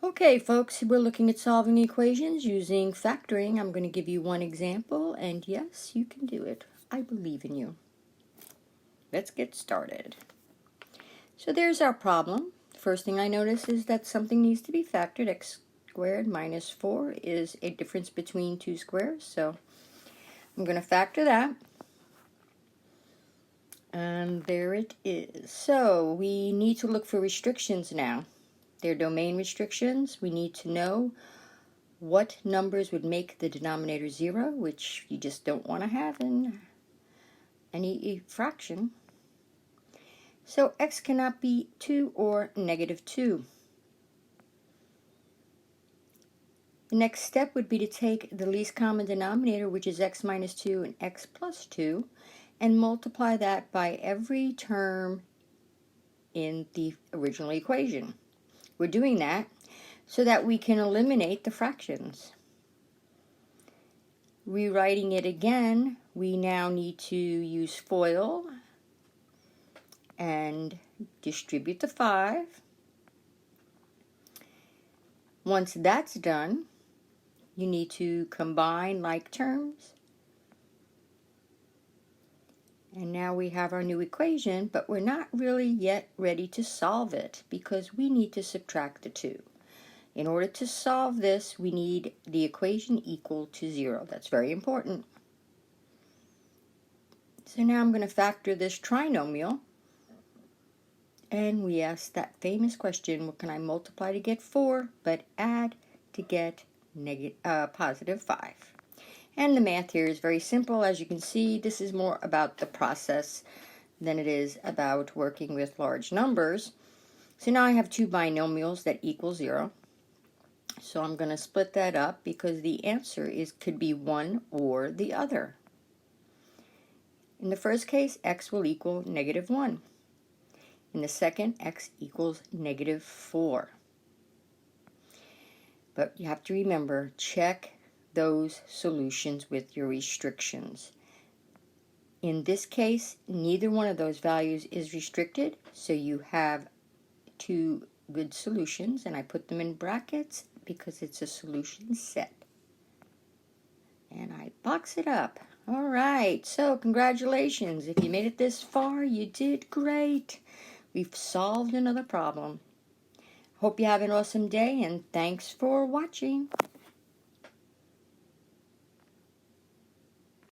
Okay, folks, we're looking at solving equations using factoring. I'm going to give you one example, and yes, you can do it. I believe in you. Let's get started. So there's our problem. First thing I notice is that something needs to be factored. X squared minus 4 is a difference between two squares, so I'm going to factor that. And there it is. So we need to look for restrictions now. They're domain restrictions. We need to know what numbers would make the denominator 0, which you just don't want to have in any fraction. So x cannot be 2 or negative 2. The next step would be to take the least common denominator, which is x minus 2 and x plus 2, and multiply that by every term in the original equation. We're doing that so that we can eliminate the fractions. Rewriting it again, we now need to use FOIL and distribute the 5. Once that's done, you need to combine like terms. And now we have our new equation, but we're not really yet ready to solve it because we need to subtract the 2. In order to solve this, we need the equation equal to 0. That's very important. So now I'm going to factor this trinomial. And we ask that famous question, what can I multiply to get 4, but add to get positive 5? And the math here is very simple. As you can see, this is more about the process than it is about working with large numbers. So now I have two binomials that equal 0. So I'm going to split that up because the answer could be one or the other. In the first case, x will equal negative 1. In the second, x equals negative 4. But you have to remember, check those solutions with your restrictions. In this case, neither one of those values is restricted, so you have two good solutions, and I put them in brackets because it's a solution set. And I box it up. All right, so congratulations. If you made it this far, you did great. We've solved another problem. Hope you have an awesome day, and thanks for watching.